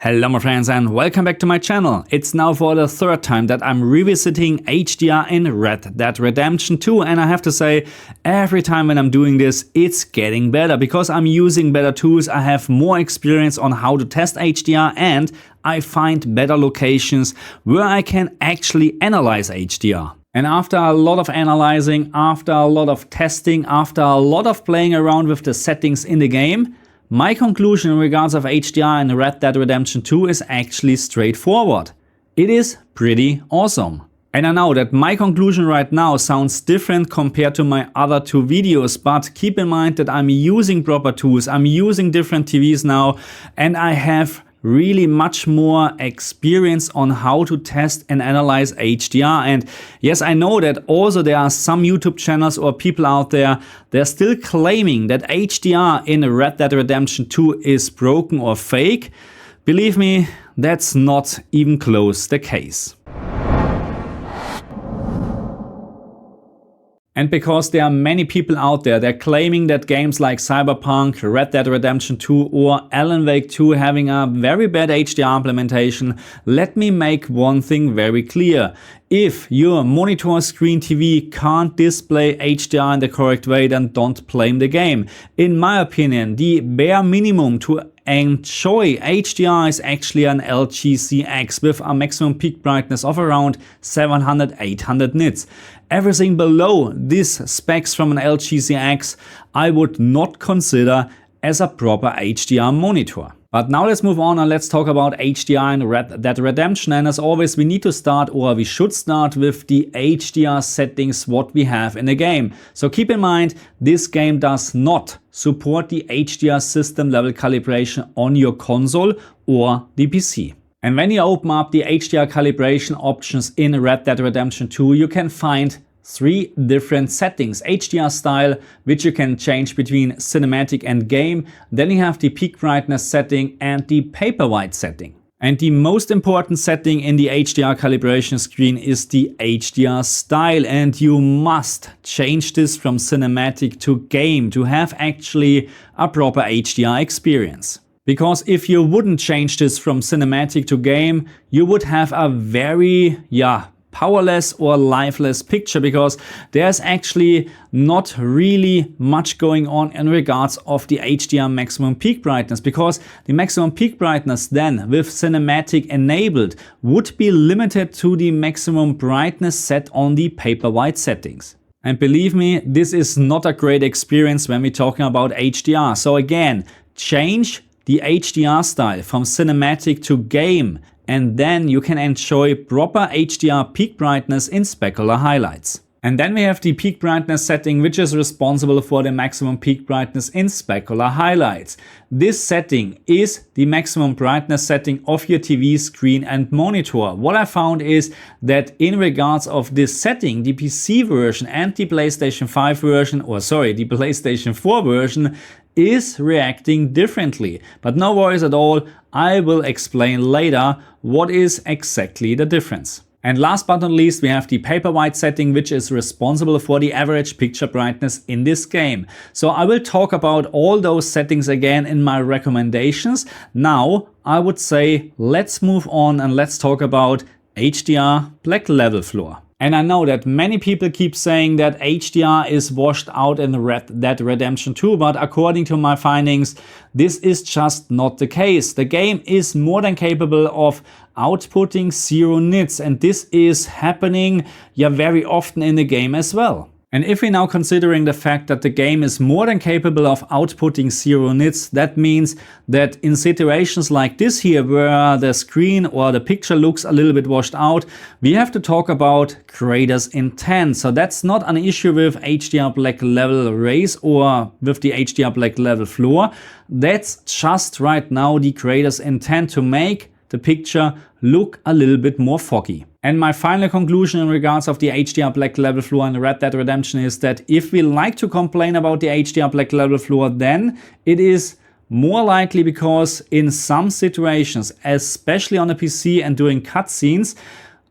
Hello my friends and welcome back to my channel. It's now for the third time that I'm revisiting HDR in Red Dead Redemption 2, and I have to say, every time when I'm doing this, it's getting better because I'm using better tools, I have more experience on how to test HDR, and I find better locations where I can actually analyze HDR. And after a lot of analyzing, after a lot of testing, after a lot of playing around with the settings in the game, my conclusion in regards of HDR in Red Dead Redemption 2 is actually straightforward. It is pretty awesome. And I know that my conclusion right now sounds different compared to my other two videos, but keep in mind that I'm using proper tools, I'm using different TVs now, and I have really much more experience on how to test and analyze HDR. And yes, I know that also there are some YouTube channels or people out there, they're still claiming that HDR in Red Dead Redemption 2 is broken or fake. Believe me, that's not even close the case. And because there are many people out there, they're claiming that games like Cyberpunk, Red Dead Redemption 2 or Alan Wake 2 having a very bad HDR implementation, let me make one thing very clear. If your monitor screen TV can't display HDR in the correct way, then don't blame the game. In my opinion, the bare minimum to enjoy HDR is actually an LGCX with a maximum peak brightness of around 700-800 nits. Everything below this specs from an LGCX I would not consider as a proper HDR monitor. But now let's move on and let's talk about HDR in Red Dead Redemption. And as always, we need to start, or we should start, with the HDR settings what we have in the game. So keep in mind, this game does not support the HDR system level calibration on your console or the PC. And when you open up the HDR calibration options in Red Dead Redemption 2, you can find three different settings. HDR Style, which you can change between cinematic and game. Then you have the peak brightness setting and the paper white setting. And the most important setting in the HDR calibration screen is the HDR Style, and you must change this from cinematic to game to have actually a proper HDR experience. Because if you wouldn't change this from cinematic to game, you would have a very, powerless or lifeless picture, because there's actually not really much going on in regards of the HDR maximum peak brightness, because the maximum peak brightness then with cinematic enabled would be limited to the maximum brightness set on the paper white settings. And believe me, this is not a great experience when we're talking about HDR. So again, change the HDR style from cinematic to game, and then you can enjoy proper HDR peak brightness in specular highlights. And then we have the peak brightness setting, which is responsible for the maximum peak brightness in specular highlights. This setting is the maximum brightness setting of your TV screen and monitor. What I found is that in regards of this setting, the PC version and the PlayStation 5 version, the PlayStation 4 version is reacting differently. But no worries at all, I will explain later what is exactly the difference. And last but not least, we have the paper white setting, which is responsible for the average picture brightness in this game. So I will talk about all those settings again in my recommendations. Now, I would say let's move on and let's talk about HDR black level floor. And I know that many people keep saying that HDR is washed out in Red Dead Redemption 2, but according to my findings, this is just not the case. The game is more than capable of outputting 0 nits, and this is happening very often in the game as well. And if we're now considering the fact that the game is more than capable of outputting 0 nits, that means that in situations like this here, where the screen or the picture looks a little bit washed out, we have to talk about creator's intent. So that's not an issue with HDR black level raise or with the HDR black level floor. That's just right now the creator's intent to make the picture look a little bit more foggy. And my final conclusion in regards of the HDR black level floor in Red Dead Redemption is that if we like to complain about the HDR black level floor, then it is more likely because in some situations, especially on the PC and during cutscenes,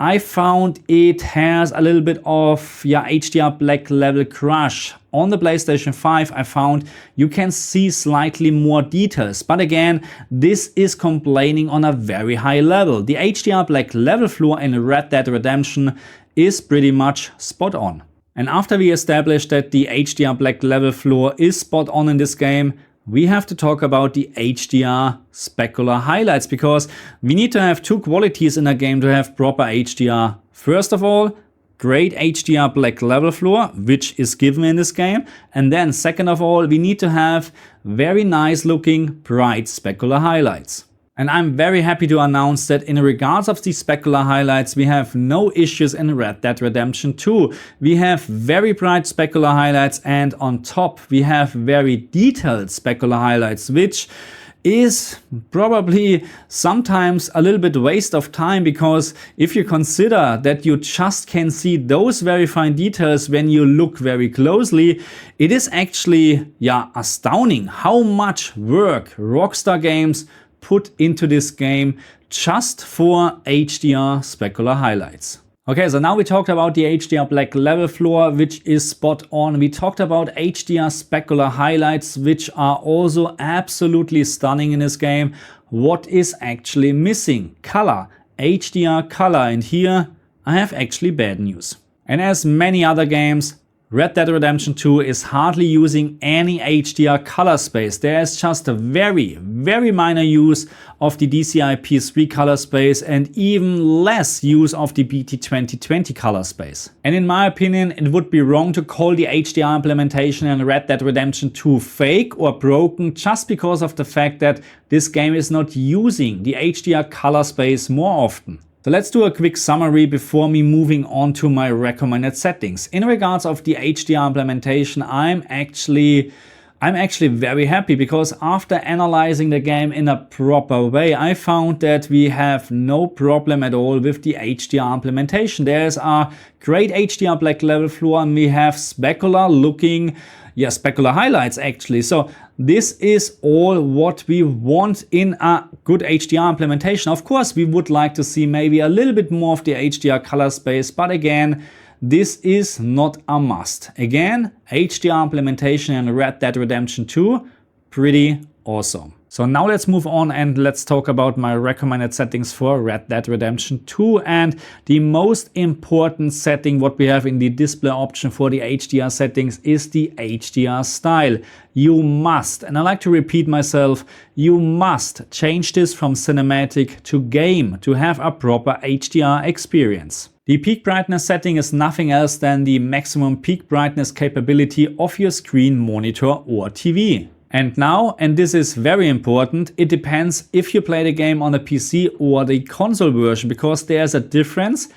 I found it has a little bit of HDR black level crush. On the PlayStation 5 I found you can see slightly more details, but again this is complaining on a very high level. The HDR black level floor in Red Dead Redemption is pretty much spot on. And after we established that the HDR black level floor is spot on in this game, we have to talk about the HDR specular highlights, because we need to have two qualities in a game to have proper HDR. First of all, great HDR black level floor, which is given in this game. And then second of all, we need to have very nice looking bright specular highlights. And I'm very happy to announce that in regards of the specular highlights, we have no issues in Red Dead Redemption 2. We have very bright specular highlights, and on top we have very detailed specular highlights, which is probably sometimes a little bit waste of time, because if you consider that you just can see those very fine details when you look very closely, it is actually astounding how much work Rockstar Games put into this game just for HDR specular highlights. Okay, so now we talked about the HDR black level floor, which is spot on. We talked about HDR specular highlights, which are also absolutely stunning in this game. What is actually missing? Color, HDR color, and here I have actually bad news. And as many other games, Red Dead Redemption 2 is hardly using any HDR color space. There is just a very minor use of the DCI PS3 color space and even less use of the BT 2020 color space. And in my opinion, it would be wrong to call the HDR implementation in Red Dead Redemption 2 fake or broken just because of the fact that this game is not using the HDR color space more often. So let's do a quick summary before me moving on to my recommended settings. In regards of the HDR implementation, I'm actually very happy, because after analyzing the game in a proper way, I found that we have no problem at all with the HDR implementation. There's a great HDR black level floor, and we have specular looking specular highlights actually. So this is all what we want in a good HDR implementation. Of course, we would like to see maybe a little bit more of the HDR color space, but again, this is not a must. Again, HDR implementation in Red Dead Redemption 2, pretty awesome. So now let's move on and let's talk about my recommended settings for Red Dead Redemption 2. And the most important setting what we have in the display option for the HDR settings is the HDR style. You must, and I like to repeat myself, you must change this from cinematic to game to have a proper HDR experience. The peak brightness setting is nothing else than the maximum peak brightness capability of your screen, monitor or TV. And now, and this is very important, it depends if you play the game on a PC or the console version, because there's a difference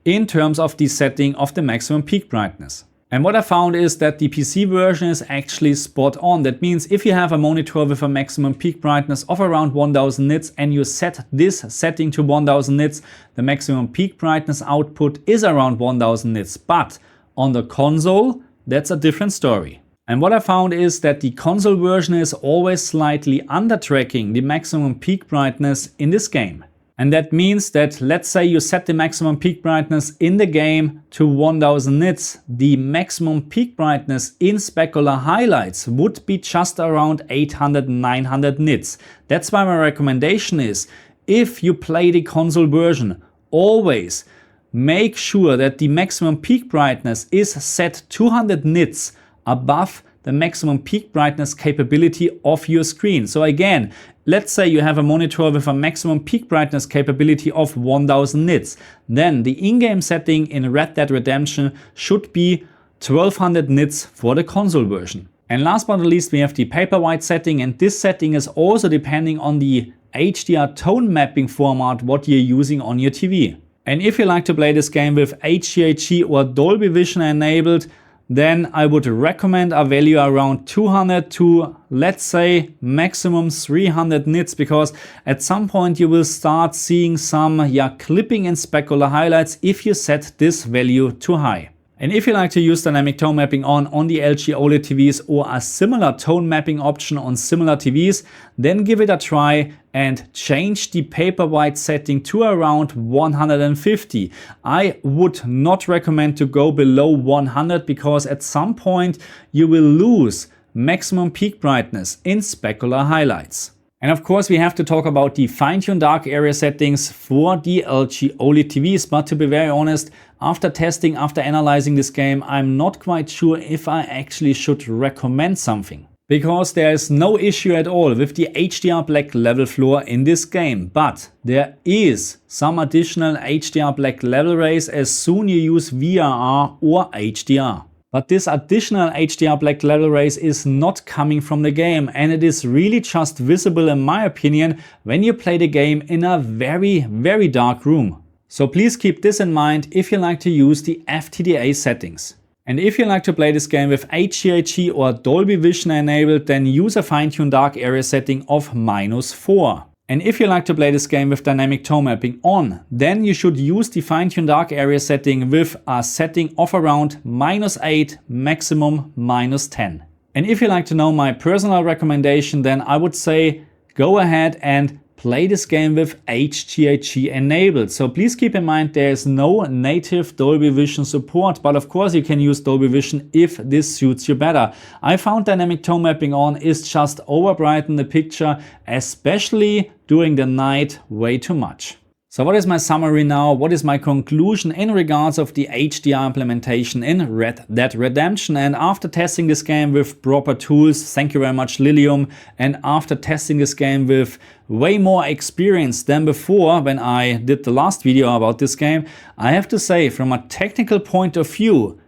in terms of the setting of the maximum peak brightness. And what I found is that the PC version is actually spot on. That means if you have a monitor with a maximum peak brightness of around 1000 nits and you set this setting to 1000 nits, the maximum peak brightness output is around 1000 nits. But on the console, that's a different story. And what I found is that the console version is always slightly under tracking the maximum peak brightness in this game. And that means that, let's say you set the maximum peak brightness in the game to 1000 nits, the maximum peak brightness in specular highlights would be just around 800-900 nits. That's why my recommendation is, if you play the console version, always make sure that the maximum peak brightness is set 200 nits above the maximum peak brightness capability of your screen. So again, let's say you have a monitor with a maximum peak brightness capability of 1000 nits. Then the in-game setting in Red Dead Redemption should be 1200 nits for the console version. And last but not least, we have the Paperwhite setting, and this setting is also depending on the HDR tone mapping format what you're using on your TV. And if you like to play this game with HDHD or Dolby Vision enabled, then I would recommend a value around 200 to, let's say, maximum 300 nits, because at some point you will start seeing some clipping in specular highlights if you set this value too high. And if you like to use dynamic tone mapping on the LG OLED TVs or a similar tone mapping option on similar TVs, then give it a try and change the paper white setting to around 150. I would not recommend to go below 100 because at some point you will lose maximum peak brightness in specular highlights. And of course we have to talk about the fine-tuned dark area settings for the LG OLED TVs, but to be very honest, after testing, after analyzing this game, I'm not quite sure if I actually should recommend something. Because there is no issue at all with the HDR black level floor in this game, but there is some additional HDR black level rays as soon you use VRR or HDR. But this additional HDR black level rays is not coming from the game, and it is really just visible in my opinion when you play the game in a very dark room. So please keep this in mind if you like to use the FTDA settings. And if you like to play this game with HDRG or Dolby Vision enabled, then use a fine-tuned dark area setting of -4. And if you like to play this game with dynamic tone mapping on, then you should use the fine-tuned dark area setting with a setting of around -8, maximum -10. And if you like to know my personal recommendation, then I would say go ahead and play this game with HDRG enabled. So please keep in mind there is no native Dolby Vision support, but of course you can use Dolby Vision if this suits you better. I found dynamic tone mapping on is just overbrighten the picture, especially during the night, way too much. So what is my summary now? What is my conclusion in regards of the HDR implementation in Red Dead Redemption? And after testing this game with proper tools, thank you very much Lilium, and after testing this game with way more experience than before when I did the last video about this game, I have to say from a technical point of view,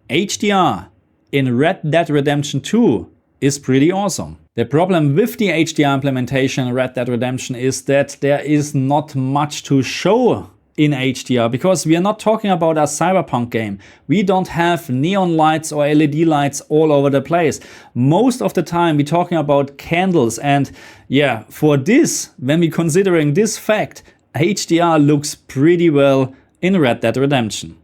HDR in Red Dead Redemption 2 is pretty awesome. The problem with the HDR implementation in Red Dead Redemption is that there is not much to show in HDR because we are not talking about a cyberpunk game. We don't have neon lights or LED lights all over the place. Most of the time we're talking about candles, and yeah, for this, when we're considering this fact, HDR looks pretty well in Red Dead Redemption.